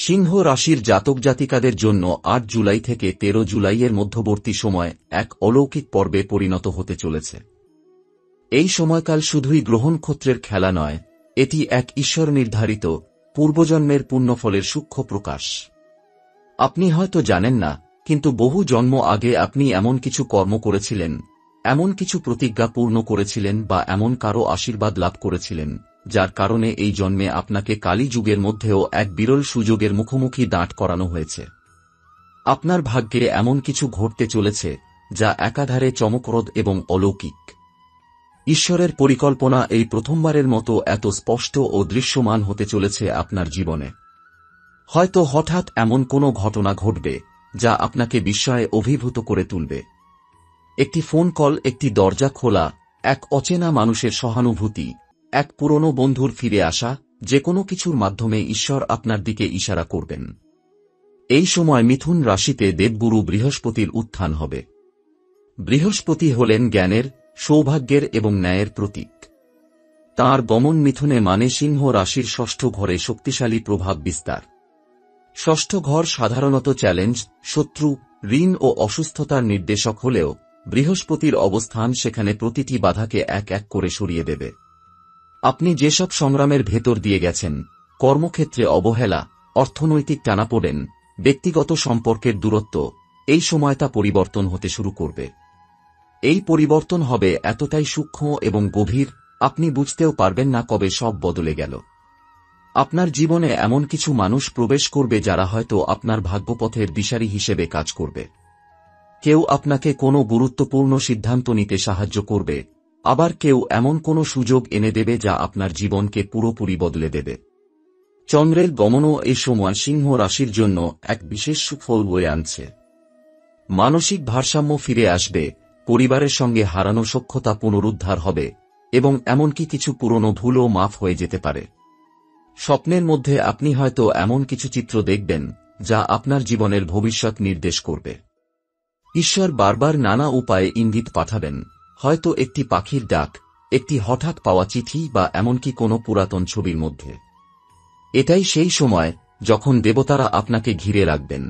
সিংহ রাশির জাতক জাতিকাদের জন্য ৮ জুলাই থেকে ১৩ জুলাইয়ের মধ্যবর্তী সময় এক অলৌকিক পর্বে পরিণত হতে চলেছে। এই সময়কাল শুধুই গ্রহনক্ষত্রের খেলা নয়, এটি এক ঈশ্বর নির্ধারিত পূর্বজন্মের পুণ্যফলের সূক্ষ্ম প্রকাশ। আপনি হয়তো জানেন না, কিন্তু বহু জন্ম আগে আপনি এমন কিছু কর্ম করেছিলেন, এমন কিছু প্রতিজ্ঞা পূর্ণ করেছিলেন বা এমন কারো আশীর্বাদ লাভ করেছিলেন, যার কারণে এই জন্মে আপনাকে কালী যুগের মধ্যেও এক বিরল সুযোগের মুখোমুখি দাঁড় করানো হয়েছে। আপনার ভাগ্যে এমন কিছু ঘটতে চলেছে যা একাধারে চমকপ্রদ এবং অলৌকিক। ঈশ্বরের পরিকল্পনা এই প্রথমবারের মতো এত স্পষ্ট ও দৃশ্যমান হতে চলেছে আপনার জীবনে। হয়তো হঠাৎ এমন কোনো ঘটনা ঘটবে যা আপনাকে বিস্ময়ে অভিভূত করে তুলবে। একটি ফোন কল, একটি দরজা খোলা, এক অচেনা মানুষের সহানুভূতি, এক পুরনো বন্ধুর ফিরে আসা, যে কোনো কিছুর মাধ্যমে ঈশ্বর আপনার দিকে ইশারা করবেন। এই সময় মিথুন রাশিতে দেবগুরু বৃহস্পতির উত্থান হবে। বৃহস্পতি হলেন জ্ঞানের, সৌভাগ্যের এবং ন্যায়ের প্রতীক। তাঁর গমন মিথুনে মানে সিংহ রাশির ষষ্ঠ ঘরে শক্তিশালী প্রভাব বিস্তার। ষষ্ঠ ঘর সাধারণত চ্যালেঞ্জ, শত্রু, ঋণ ও অসুস্থতার নির্দেশক হলেও বৃহস্পতির অবস্থান সেখানে প্রতিটি বাধাকে এক এক করে সরিয়ে দেবে। আপনি যেসব সংগ্রামের ভেতর দিয়ে গেছেন, কর্মক্ষেত্রে অবহেলা, অর্থনৈতিক টানাপোড়েন, ব্যক্তিগত সম্পর্কের দূরত্ব, এই সময় তা পরিবর্তন হতে শুরু করবে। এই পরিবর্তন হবে এতটাই সূক্ষ্ম এবং গভীর, আপনি বুঝতেও পারবেন না কবে সব বদলে গেল। আপনার জীবনে এমন কিছু মানুষ প্রবেশ করবে যারা হয়তো আপনার ভাগ্যপথের দিশারি হিসেবে কাজ করবে। কেউ আপনাকে কোনো গুরুত্বপূর্ণ সিদ্ধান্ত নিতে সাহায্য করবে, আবার কেউ এমন কোনো সুযোগ এনে দেবে যা আপনার জীবনকে পুরোপুরি বদলে দেবে। চন্দ্রের গমনও এই সময় সিংহ রাশির জন্য এক বিশেষ সুফল বয়ে আনছে। মানসিক ভারসাম্য ফিরে আসবে, পরিবারের সঙ্গে হারানো সখ্যতা পুনরুদ্ধার হবে এবং এমনকি কিছু পুরনো ভুলও মাফ হয়ে যেতে পারে। স্বপ্নের মধ্যে আপনি হয়তো এমন কিছু চিত্র দেখবেন যা আপনার জীবনের ভবিষ্যৎ নির্দেশ করবে। ঈশ্বর বারবার নানা উপায়ে ইঙ্গিত পাঠাবেন, হয়তো একটি পাখির ডাক, একটি হঠাৎ পাওয়া চিঠি বা এমনকি কোনো পুরাতন ছবির মধ্যে। এটাই সেই সময় যখন দেবতারা আপনাকে ঘিরে রাখবেন।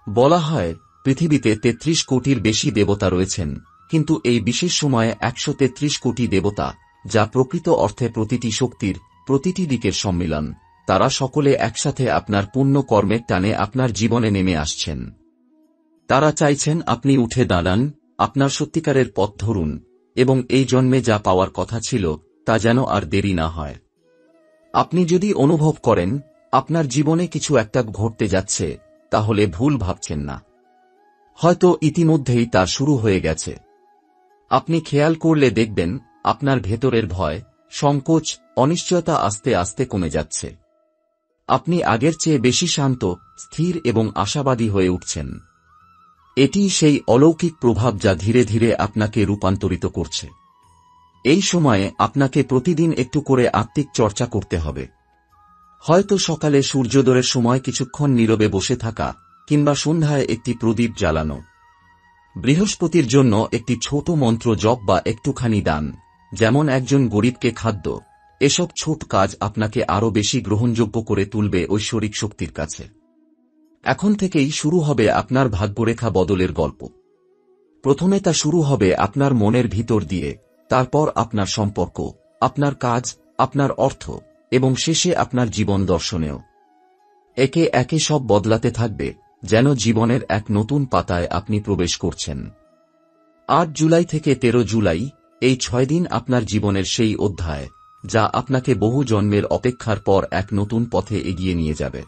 বলা হয় পৃথিবীতে ৩৩ কোটির বেশি দেবতা রয়েছেন, কিন্তু এই বিশেষ সময়ে ১৩৩ কোটি দেবতা, যা প্রকৃত অর্থে প্রতিটি শক্তির, প্রতিটি দিকের সম্মিলন, তারা সকলে একসাথে আপনার পুণ্য কর্মের টানে আপনার জীবনে নেমে আসছেন। তারা চাইছেন আপনি উঠে দাঁড়ান, আপনার সত্যিকারের পথ ধরুন এবং এই জন্মে যা পাওয়ার কথা ছিল তা যেন আর দেরি না হয়। আপনি যদি অনুভব করেন আপনার জীবনে কিছু একটা ঘটতে যাচ্ছে, তাহলে ভুল ভাবছেন না। হয়তো ইতিমধ্যেই তা শুরু হয়ে গেছে। আপনি খেয়াল করলে দেখবেন আপনার ভেতরের ভয়, সংকোচ, অনিশ্চয়তা আস্তে আস্তে কমে যাচ্ছে। আপনি আগের চেয়ে বেশি শান্ত, স্থির এবং আশাবাদী হয়ে উঠছেন। এটি সেই অলৌকিক প্রভাব যা ধীরে ধীরে আপনাকে রূপান্তরিত করছে। এই সময়ে আপনাকে প্রতিদিন একটু করে আত্মিক চর্চা করতে হবে। হয়তো সকালে সূর্যোদয়ের সময় কিছুক্ষণ নীরবে বসে থাকা, কিংবা সন্ধ্যায় একটি প্রদীপ জ্বালানো। বৃহস্পতির জন্য একটি ছোট মন্ত্র জপ বা একটুখানি দান, যেমন একজন গরিবকে খাদ্য, এসব ছোট কাজ আপনাকে আরও বেশি গ্রহণযোগ্য করে তুলবে ঐশ্বরিক শক্তির কাছে। এখন থেকেই শুরু হবে আপনার ভাগ্যরেখা বদলের গল্প। প্রথমে তা শুরু হবে আপনার মনের ভিতর দিয়ে, তারপর আপনার সম্পর্ক, আপনার কাজ, আপনার অর্থ এবং শেষে আপনার জীবন দর্শনেও। একে একে সব বদলাতে থাকবে, যেন জীবনের এক নতুন পাতায় আপনি প্রবেশ করছেন। ৮ জুলাই থেকে ১৩ জুলাই, এই ৬ দিন আপনার জীবনের সেই অধ্যায় যা আপনাকে বহু জন্মের অপেক্ষার পর এক নতুন পথে এগিয়ে নিয়ে যাবে।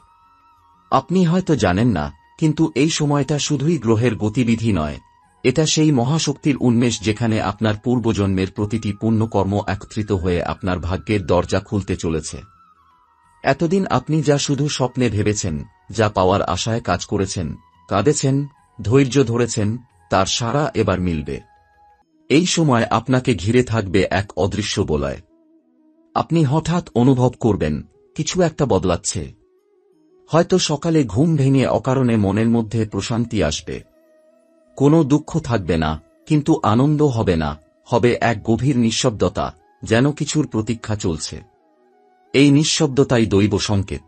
আপনি হয়তো জানেন না, কিন্তু এই সময়টা শুধুই গ্রহের গতিবিধি নয়, এটা সেই মহাশক্তির উন্মেষ যেখানে আপনার পূর্বজন্মের প্রতিটি পুণ্যকর্ম একত্রিত হয়ে আপনার ভাগ্যের দরজা খুলতে চলেছে। এতদিন আপনি যা শুধু স্বপ্নে ভেবেছেন, যা পাওয়ার আশায় কাজ করেছেন, কাঁদেছেন, ধৈর্য ধরেছেন, তার সাড়া এবার মিলবে। এই সময় আপনাকে ঘিরে থাকবে এক অদৃশ্য বলয়। আপনি হঠাৎ অনুভব করবেন কিছু একটা বদলাচ্ছে। হয়তো সকালে ঘুম ভেঙে অকারণে মনের মধ্যে প্রশান্তি আসবে। কোনো দুঃখ থাকবে না, কিন্তু আনন্দ হবে না, হবে এক গভীর নিঃশব্দতা, যেন কিছুর প্রতীক্ষা চলছে। এই নিঃশব্দতাই দৈব সংকেত।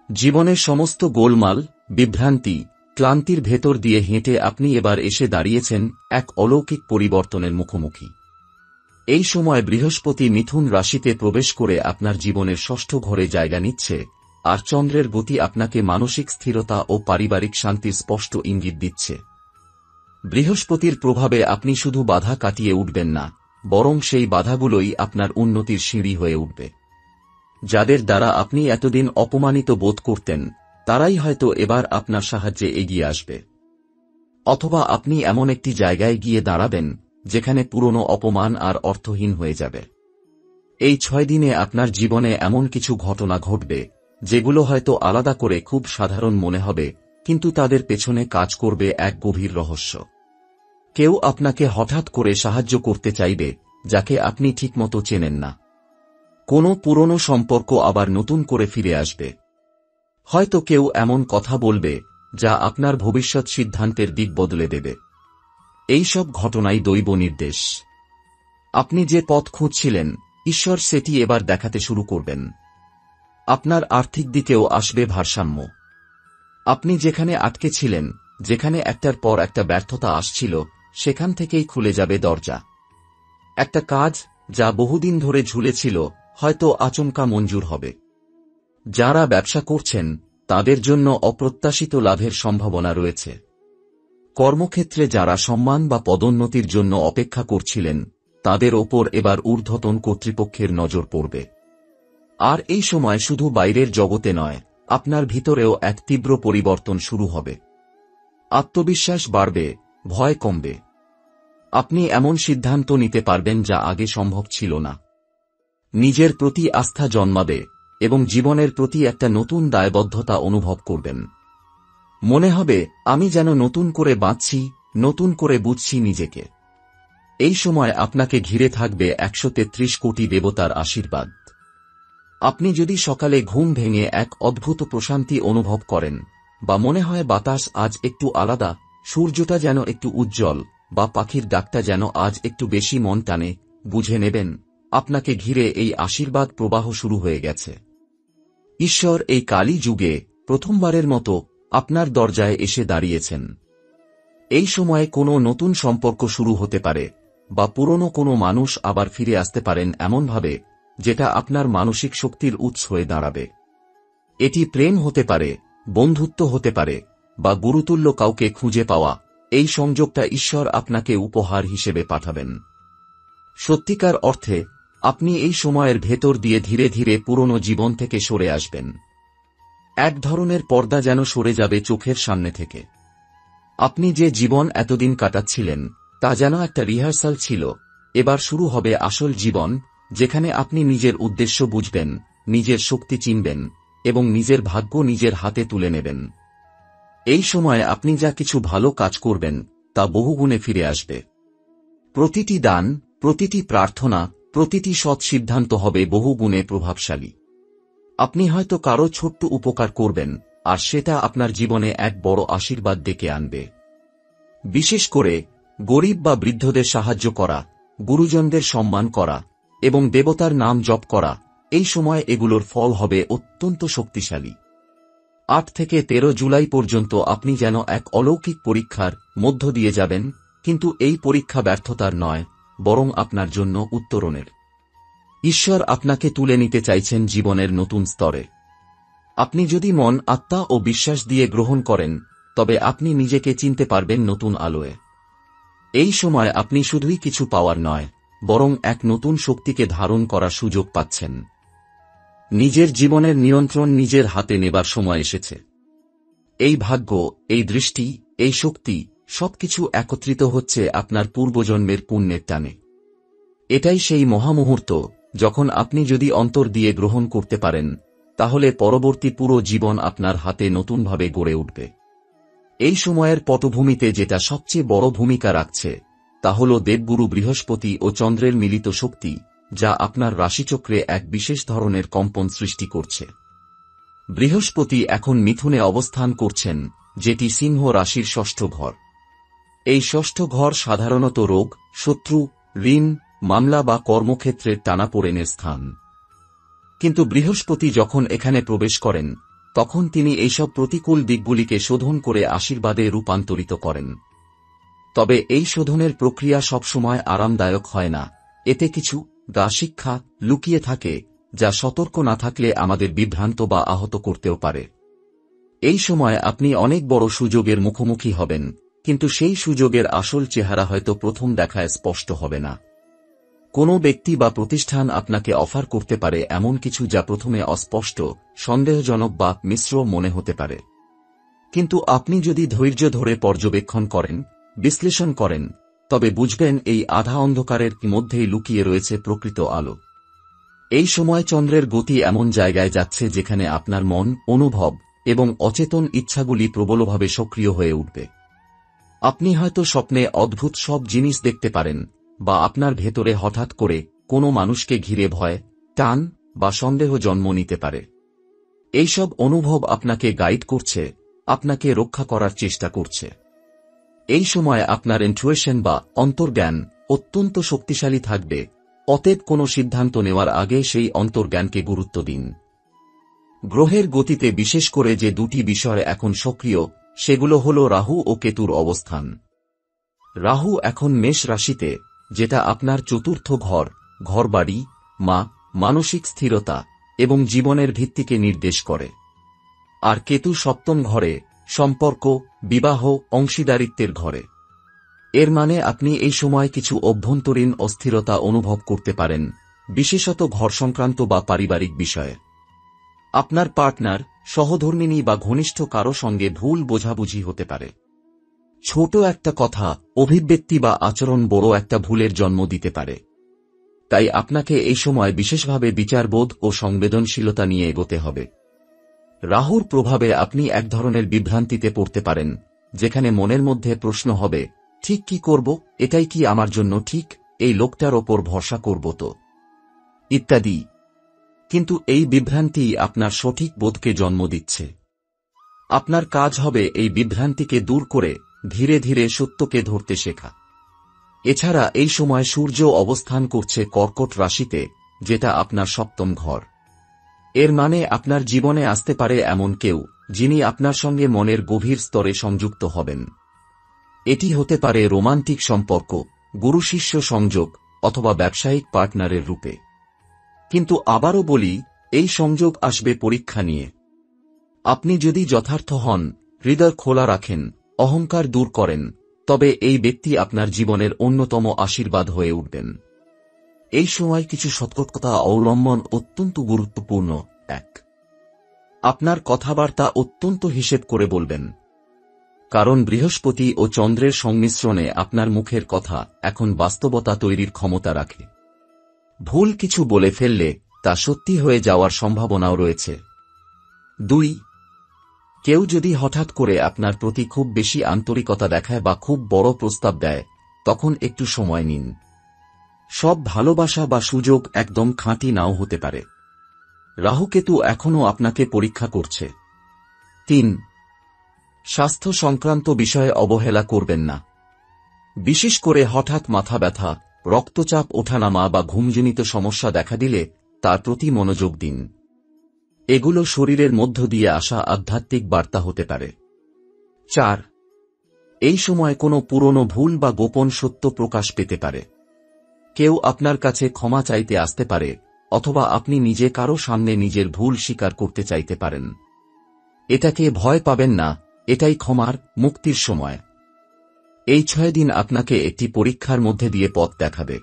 জীবনের সমস্ত গোলমাল, বিভ্রান্তি, ক্লান্তির ভেতর দিয়ে হেঁটে আপনি এবার এসে দাঁড়িয়েছেন এক অলৌকিক পরিবর্তনের মুখোমুখি। এই সময় বৃহস্পতি মিথুন রাশিতে প্রবেশ করে আপনার জীবনের ষষ্ঠ ঘরে জায়গা নিচ্ছে, আর চন্দ্রের গতি আপনাকে মানসিক স্থিরতা ও পারিবারিক শান্তির স্পষ্ট ইঙ্গিত দিচ্ছে। বৃহস্পতির প্রভাবে আপনি শুধু বাধা কাটিয়ে উঠবেন না, বরং সেই বাধাগুলোই আপনার উন্নতির সিঁড়ি হয়ে উঠবে। যাদের দ্বারা আপনি এতদিন অপমানিত বোধ করতেন, তারাই হয়তো এবার আপনার সাহায্যে এগিয়ে আসবে। অথবা আপনি এমন একটি জায়গায় গিয়ে দাঁড়াবেন যেখানে পুরনো অপমান আর অর্থহীন হয়ে যাবে। এই 6 দিনে আপনার জীবনে এমন কিছু ঘটনা ঘটবে যেগুলো হয়তো আলাদা করে খুব সাধারণ মনে হবে, কিন্তু তাদের পেছনে কাজ করবে এক গভীর রহস্য। কেউ আপনাকে হঠাৎ করে সাহায্য করতে চাইবে যাকে আপনি ঠিকমতো চেনেন না। কোনো পুরনো সম্পর্ক আবার নতুন করে ফিরে আসবে। হয়তো কেউ এমন কথা বলবে যা আপনার ভবিষ্যৎ সিদ্ধান্তের দিক বদলে দেবে। এই সব ঘটনাই দৈব নির্দেশ। আপনি যে পথ খুঁজছিলেন, ঈশ্বর সেটি এবার দেখাতে শুরু করবেন। আপনার আর্থিক দিকেও আসবে ভারসাম্য। আপনি যেখানে আটকে ছিলেন, যেখানে একটার পর একটা ব্যর্থতা আসছিল, সেখান থেকেই খুলে যাবে দরজা। একটা কাজ যা বহুদিন ধরে ঝুলেছিল হয়তো আচমকা মঞ্জুর হবে। যারা ব্যবসা করছেন তাদের জন্য অপ্রত্যাশিত লাভের সম্ভাবনা রয়েছে। কর্মক্ষেত্রে যারা সম্মান বা পদোন্নতির জন্য অপেক্ষা করছিলেন, তাদের ওপর এবার ঊর্ধ্বতন কর্তৃপক্ষের নজর পড়বে। আর এই সময় শুধু বাইরের জগতে নয়, আপনার ভিতরেও এক তীব্র পরিবর্তন শুরু হবে। আত্মবিশ্বাস বাড়বে, ভয় কমবে। আপনি এমন সিদ্ধান্ত নিতে পারবেন যা আগে সম্ভব ছিল না। নিজের প্রতি আস্থা জন্মাবে এবং জীবনের প্রতি একটা নতুন দায়বদ্ধতা অনুভব করবেন। মনে হবে আমি যেন নতুন করে বাঁচছি, নতুন করে বুঝছি নিজেকে। এই সময় আপনাকে ঘিরে থাকবে 133 কোটি দেবতার আশীর্বাদ। আপনি যদি সকালে ঘুম ভেঙে এক অদ্ভুত প্রশান্তি অনুভব করেন, বা মনে হয় বাতাস আজ একটু আলাদা, সূর্যটা যেন একটু উজ্জ্বল, বা পাখির ডাকটা যেন আজ একটু বেশি মন টানে, বুঝে নেবেন আপনাকে ঘিরে এই আশীর্বাদ প্রবাহ শুরু হয়ে গেছে। ঈশ্বর এই কালী যুগে প্রথমবারের মতো আপনার দরজায় এসে দাঁড়িয়েছেন। এই সময়ে কোনো নতুন সম্পর্ক শুরু হতে পারে, বা পুরনো কোনো মানুষ আবার ফিরে আসতে পারেন এমনভাবে যেটা আপনার মানসিক শক্তির উৎস হয়ে দাঁড়াবে। এটি প্রেম হতে পারে, বন্ধুত্ব হতে পারে, বা গুরুতুল্য কাউকে খুঁজে পাওয়া। এই সংযোগটা ঈশ্বর আপনাকে উপহার হিসেবে পাঠাবেন। সত্যিকার অর্থে আপনি এই সময়ের ভেতর দিয়ে ধীরে ধীরে পুরনো জীবন থেকে সরে আসবেন। এক ধরনের পর্দা যেন সরে যাবে চোখের সামনে থেকে। আপনি যে জীবন এতদিন কাটাচ্ছিলেন তা যেন একটা রিহার্সাল ছিল। এবার শুরু হবে আসল জীবন, যেখানে আপনি নিজের উদ্দেশ্য বুঝবেন, নিজের শক্তি চিনবেন এবং নিজের ভাগ্য নিজের হাতে তুলে নেবেন। এই সময়ে আপনি যা কিছু ভালো কাজ করবেন তা বহুগুণে ফিরে আসবে। প্রতিটি দান, প্রতিটি প্রার্থনা, প্রতিটি সৎ সিদ্ধান্ত হবে বহুগুণে প্রভাবশালী। আপনি হয়তো কারো ছোট্ট উপকার করবেন, আর সেটা আপনার জীবনে এক বড় আশীর্বাদ ডেকে আনবে। বিশেষ করে গরিব বা বৃদ্ধদের সাহায্য করা, গুরুজনদের সম্মান করা এবং দেবতার নাম জপ করা, এই সময় এগুলোর ফল হবে অত্যন্ত শক্তিশালী। 8 থেকে 13 জুলাই পর্যন্ত আপনি যেন এক অলৌকিক পরীক্ষার মধ্য দিয়ে যাবেন, কিন্তু এই পরীক্ষা ব্যর্থতার নয়, বরং আপনার জন্য উত্তরণের। ঈশ্বর আপনাকে তুলে নিতে চাইছেন জীবনের নতুন স্তরে। আপনি যদি মন, আত্মা ও বিশ্বাস দিয়ে গ্রহণ করেন, তবে আপনি নিজেকে চিনতে পারবেন নতুন আলোয়। এই সময় আপনি শুধুই কিছু পাওয়ার নয়, বরং এক নতুন শক্তিকে ধারণ করার সুযোগ পাচ্ছেন। নিজের জীবনের নিয়ন্ত্রণ নিজের হাতে নেবার সময় এসেছে। এই ভাগ্য, এই দৃষ্টি, এই শক্তি সবকিছু একত্রিত হচ্ছে আপনার পূর্বজন্মের পুণ্যের টানে। এটাই সেই মহামুহূর্ত যখন আপনি যদি অন্তর দিয়ে গ্রহণ করতে পারেন, তাহলে পরবর্তী পুরো জীবন আপনার হাতে নতুনভাবে গড়ে উঠবে। এই সময়ের পটভূমিতে যেটা সবচেয়ে বড় ভূমিকা রাখছে তা হল দেবগুরু বৃহস্পতি ও চন্দ্রের মিলিত শক্তি, যা আপনার রাশিচক্রে এক বিশেষ ধরনের কম্পন সৃষ্টি করছে। বৃহস্পতি এখন মিথুনে অবস্থান করছেন, যেটি সিংহ রাশির ষষ্ঠ ঘর। এই ষষ্ঠ ঘর সাধারণত রোগ, শত্রু, ঋণ, মামলা বা কর্মক্ষেত্রের টানাপোড়েনের স্থান। কিন্তু বৃহস্পতি যখন এখানে প্রবেশ করেন, তখন তিনি এইসব প্রতিকূল দিকগুলিকে শোধন করে আশীর্বাদে রূপান্তরিত করেন। তবে এই শোধনের প্রক্রিয়া সবসময় আরামদায়ক হয় না, এতে কিছু শিক্ষা লুকিয়ে থাকে যা সতর্ক না থাকলে আমাদের বিভ্রান্ত বা আহত করতেও পারে। এই সময় আপনি অনেক বড় সুযোগের মুখোমুখি হবেন, কিন্তু সেই সুযোগের আসল চেহারা হয়তো প্রথম দেখায় স্পষ্ট হবে না। কোনো ব্যক্তি বা প্রতিষ্ঠান আপনাকে অফার করতে পারে এমন কিছু যা প্রথমে অস্পষ্ট, সন্দেহজনক বা মিশ্র মনে হতে পারে। কিন্তু আপনি যদি ধৈর্য ধরে পর্যবেক্ষণ করেন, বিশ্লেষণ করেন, তবে বুঝবেন এই আধা অন্ধকারের মধ্যেই লুকিয়ে রয়েছে প্রকৃত আলো। এই সময় চন্দ্রের গতি এমন জায়গায় যাচ্ছে যেখানে আপনার মন, অনুভব এবং অচেতন ইচ্ছাগুলি প্রবলভাবে সক্রিয় হয়ে উঠবে। আপনি হয়তো স্বপ্নে অদ্ভুত সব জিনিস দেখতে পারেন, বা আপনার ভেতরে হঠাৎ করে কোনো মানুষকে ঘিরে ভয়, টান বা সন্দেহ জন্ম নিতে পারে। এইসব অনুভব আপনাকে গাইড করছে, আপনাকে রক্ষা করার চেষ্টা করছে। এই সময় আপনার ইনটুইশন বা অন্তর্জ্ঞান অত্যন্ত শক্তিশালী থাকবে, অতএব কোনো সিদ্ধান্ত নেওয়ার আগে সেই অন্তর্জ্ঞানকে গুরুত্ব দিন। গ্রহের গতিতে বিশেষ করে যে দুটি বিষয় এখন সক্রিয়, সেগুলো হল রাহু ও কেতুর অবস্থান। রাহু এখন মেষ রাশিতে, যেটা আপনার চতুর্থ ঘর, ঘরবাড়ি, মানসিক স্থিরতা এবং জীবনের ভিত্তিকে নির্দেশ করে। আর কেতু সপ্তম ঘরে, সম্পর্ক, বিবাহ, অংশীদারিত্বের ঘরে। এর মানে আপনি এই সময় কিছু অভ্যন্তরীণ অস্থিরতা অনুভব করতে পারেন, বিশেষত ঘর সংক্রান্ত বা পারিবারিক বিষয়ে। আপনার পার্টনার, সহধর্মিণী বা ঘনিষ্ঠ কারো সঙ্গে ভুল বোঝাবুঝি হতে পারে। ছোট একটা কথা, অভিব্যক্তি বা আচরণ বড় একটা ভুলের জন্ম দিতে পারে। তাই আপনাকে এই সময় বিশেষভাবে বিচারবোধ ও সংবেদনশীলতা নিয়ে এগোতে হবে। রাহুর প্রভাবে আপনি এক ধরনের বিভ্রান্তিতে পড়তে পারেন, যেখানে মনের মধ্যে প্রশ্ন হবে, ঠিক কি করব, এটাই কি আমার জন্য ঠিক, এই লোকটার ওপর ভরসা করব তো, ইত্যাদি। কিন্তু এই বিভ্রান্তি আপনার সঠিক বোধকে জন্ম দিচ্ছে। আপনার কাজ হবে এই বিভ্রান্তিকে দূর করে ধীরে ধীরে সত্যকে ধরতে শেখা। এছাড়া এই সময় সূর্য অবস্থান করছে কর্কট রাশিতে, যেটা আপনার সপ্তম ঘর। এর মানে আপনার জীবনে আসতে পারে এমন কেউ, যিনি আপনার সঙ্গে মনের গভীর স্তরে সংযুক্ত হবেন। এটি হতে পারে রোমান্টিক সম্পর্ক, গুরু শিষ্য সংযোগ, অথবা ব্যবসায়িক পার্টনারের রূপে। কিন্তু আবারও বলি, এই সংযোগ আসবে পরীক্ষা নিয়ে। আপনি যদি যথার্থ হন, হৃদয় খোলা রাখেন, অহংকার দূর করেন, তবে এই ব্যক্তি আপনার জীবনের অন্যতম আশীর্বাদ হয়ে উঠবেন। এই সময় কিছু সতর্কতা অবলম্বন অত্যন্ত গুরুত্বপূর্ণ। 1. আপনার কথাবার্তা অত্যন্ত হিসেব করে বলবেন, কারণ বৃহস্পতি ও চন্দ্রের সংমিশ্রণে আপনার মুখের কথা এখন বাস্তবতা তৈরির ক্ষমতা রাখে। ভুল কিছু বলে ফেললে তা সত্যি হয়ে যাওয়ার সম্ভাবনাও রয়েছে। 2. কেউ যদি হঠাৎ করে আপনার প্রতি খুব বেশি আন্তরিকতা দেখায় বা খুব বড় প্রস্তাব দেয়, তখন একটু সময় নিন। সব ভালোবাসা বা সুযোগ একদম খাঁটি নাও হতে পারে। রাহুকেতু এখনও আপনাকে পরীক্ষা করছে। 3. স্বাস্থ্য সংক্রান্ত বিষয়ে অবহেলা করবেন না। বিশেষ করে হঠাৎ মাথা ব্যথা, রক্তচাপ ওঠানামা বা ঘুমজনিত সমস্যা দেখা দিলে তার প্রতি মনোযোগ দিন। এগুলো শরীরের মধ্য দিয়ে আসা আধ্যাত্মিক বার্তা হতে পারে। 4. এই সময় কোনো পুরনো ভুল বা গোপন সত্য প্রকাশ পেতে পারে। কেউ আপনার কাছে ক্ষমা চাইতে আসতে পারে, অথবা আপনি নিজে কারো সামনে নিজের ভুল স্বীকার করতে চাইতে পারেন। এটাকে ভয় পাবেন না, এটাই ক্ষমার, মুক্তির সময়। এই 6 দিন আপনাকে একটি পরীক্ষার মধ্যে দিয়ে পথ দেখাবে।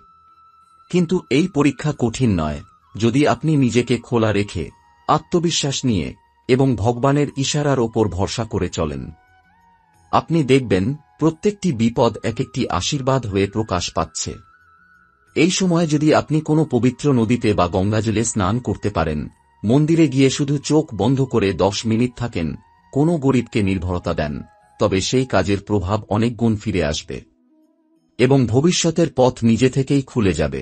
কিন্তু এই পরীক্ষা কঠিন নয়, যদি আপনি নিজেকে খোলা রেখে, আত্মবিশ্বাস নিয়ে এবং ভগবানের ইশারার ওপর ভরসা করে চলেন। আপনি দেখবেন প্রত্যেকটি বিপদ এক একটি আশীর্বাদ হয়ে প্রকাশ পাচ্ছে। এই সময় যদি আপনি কোনো পবিত্র নদীতে বা গঙ্গাজলে স্নান করতে পারেন, মন্দিরে গিয়ে শুধু চোখ বন্ধ করে 10 মিনিট থাকেন, কোনো গরিবকে নির্ভরতা দেন, তবে সেই কাজের প্রভাব অনেক গুণ ফিরে আসবে এবং ভবিষ্যতের পথ নিজে থেকেই খুলে যাবে।